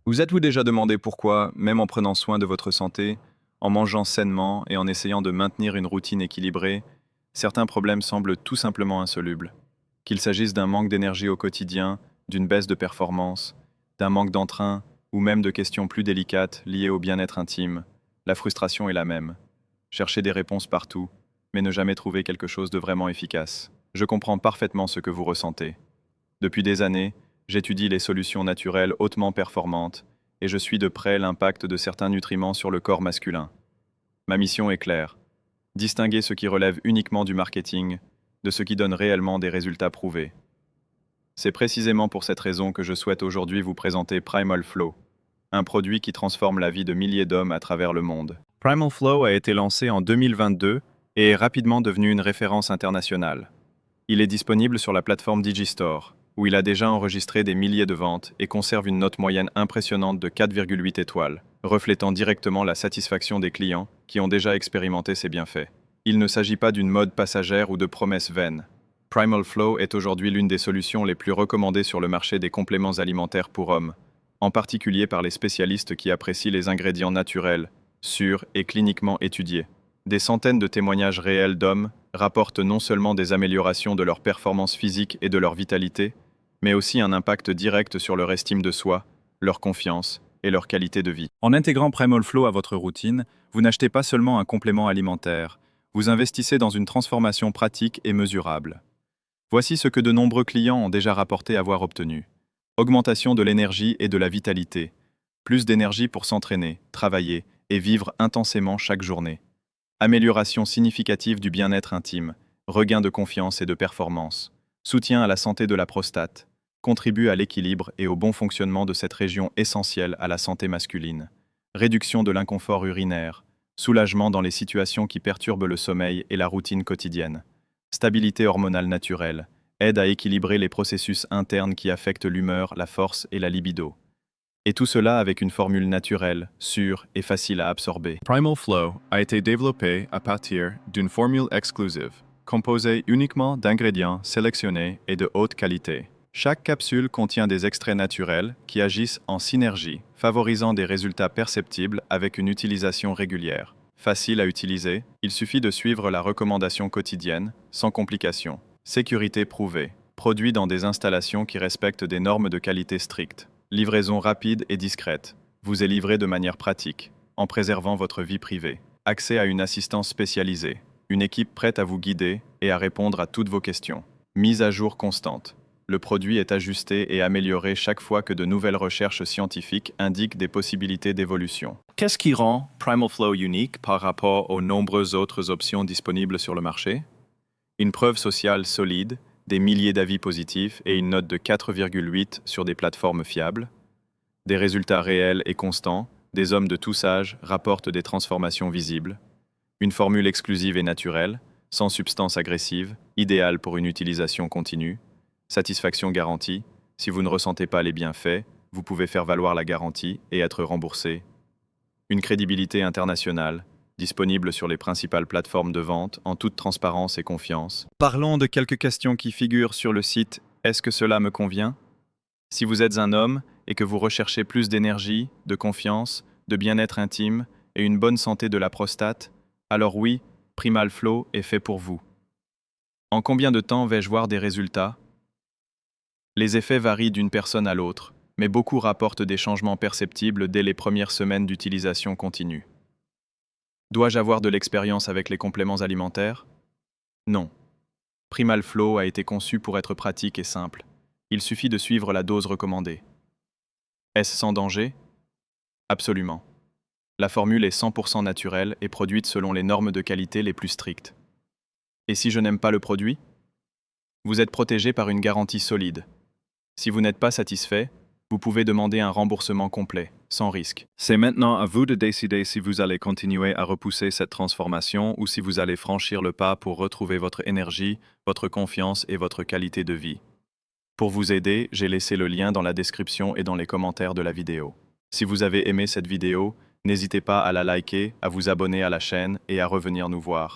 Vous êtes-vous déjà demandé pourquoi, même en prenant soin de votre santé, en mangeant sainement et en essayant de maintenir une routine équilibrée, certains problèmes semblent tout simplement insolubles? Qu'il s'agisse d'un manque d'énergie au quotidien, d'une baisse de performance, d'un manque d'entrain, ou même de questions plus délicates liées au bien-être intime, la frustration est la même. Chercher des réponses partout, mais ne jamais trouver quelque chose de vraiment efficace. Je comprends parfaitement ce que vous ressentez. Depuis des années, j'étudie les solutions naturelles hautement performantes et je suis de près l'impact de certains nutriments sur le corps masculin. Ma mission est claire: distinguer ce qui relève uniquement du marketing de ce qui donne réellement des résultats prouvés. C'est précisément pour cette raison que je souhaite aujourd'hui vous présenter Primal Flow, un produit qui transforme la vie de milliers d'hommes à travers le monde. Primal Flow a été lancé en 2022 et est rapidement devenu une référence internationale. Il est disponible sur la plateforme Digistore, où il a déjà enregistré des milliers de ventes et conserve une note moyenne impressionnante de 4,8 étoiles, reflétant directement la satisfaction des clients qui ont déjà expérimenté ses bienfaits. Il ne s'agit pas d'une mode passagère ou de promesses vaines. Primal Flow est aujourd'hui l'une des solutions les plus recommandées sur le marché des compléments alimentaires pour hommes, en particulier par les spécialistes qui apprécient les ingrédients naturels, sûrs et cliniquement étudiés. Des centaines de témoignages réels d'hommes rapportent non seulement des améliorations de leur performance physique et de leur vitalité, mais aussi un impact direct sur leur estime de soi, leur confiance et leur qualité de vie. En intégrant Primal Flow à votre routine, vous n'achetez pas seulement un complément alimentaire, vous investissez dans une transformation pratique et mesurable. Voici ce que de nombreux clients ont déjà rapporté avoir obtenu. Augmentation de l'énergie et de la vitalité. Plus d'énergie pour s'entraîner, travailler et vivre intensément chaque journée. Amélioration significative du bien-être intime, regain de confiance et de performance, soutien à la santé de la prostate, contribue à l'équilibre et au bon fonctionnement de cette région essentielle à la santé masculine, réduction de l'inconfort urinaire, soulagement dans les situations qui perturbent le sommeil et la routine quotidienne, stabilité hormonale naturelle, aide à équilibrer les processus internes qui affectent l'humeur, la force et la libido. Et tout cela avec une formule naturelle, sûre et facile à absorber. Primal Flow a été développé à partir d'une formule exclusive, composée uniquement d'ingrédients sélectionnés et de haute qualité. Chaque capsule contient des extraits naturels qui agissent en synergie, favorisant des résultats perceptibles avec une utilisation régulière. Facile à utiliser, il suffit de suivre la recommandation quotidienne, sans complications. Sécurité prouvée. Produit dans des installations qui respectent des normes de qualité strictes. Livraison rapide et discrète. Vous est livré de manière pratique, en préservant votre vie privée. Accès à une assistance spécialisée. Une équipe prête à vous guider et à répondre à toutes vos questions. Mise à jour constante. Le produit est ajusté et amélioré chaque fois que de nouvelles recherches scientifiques indiquent des possibilités d'évolution. Qu'est-ce qui rend Primal Flow unique par rapport aux nombreuses autres options disponibles sur le marché? Une preuve sociale solide, des milliers d'avis positifs et une note de 4,8 sur des plateformes fiables. Des résultats réels et constants, des hommes de tous âges rapportent des transformations visibles. Une formule exclusive et naturelle, sans substance agressive, idéale pour une utilisation continue. Satisfaction garantie, si vous ne ressentez pas les bienfaits, vous pouvez faire valoir la garantie et être remboursé. Une crédibilité internationale, disponible sur les principales plateformes de vente en toute transparence et confiance. Parlons de quelques questions qui figurent sur le site Est-ce que cela me convient? Si vous êtes un homme et que vous recherchez plus d'énergie, de confiance, de bien-être intime et une bonne santé de la prostate, alors oui, Primal Flow est fait pour vous. En combien de temps vais-je voir des résultats? Les effets varient d'une personne à l'autre, mais beaucoup rapportent des changements perceptibles dès les premières semaines d'utilisation continue. Dois-je avoir de l'expérience avec les compléments alimentaires? Non. Primal Flow a été conçu pour être pratique et simple. Il suffit de suivre la dose recommandée. Est-ce sans danger? Absolument. La formule est 100% naturelle et produite selon les normes de qualité les plus strictes. Et si je n'aime pas le produit? Vous êtes protégé par une garantie solide. Si vous n'êtes pas satisfait, vous pouvez demander un remboursement complet, sans risque. C'est maintenant à vous de décider si vous allez continuer à repousser cette transformation ou si vous allez franchir le pas pour retrouver votre énergie, votre confiance et votre qualité de vie. Pour vous aider, j'ai laissé le lien dans la description et dans les commentaires de la vidéo. Si vous avez aimé cette vidéo, n'hésitez pas à la liker, à vous abonner à la chaîne et à revenir nous voir.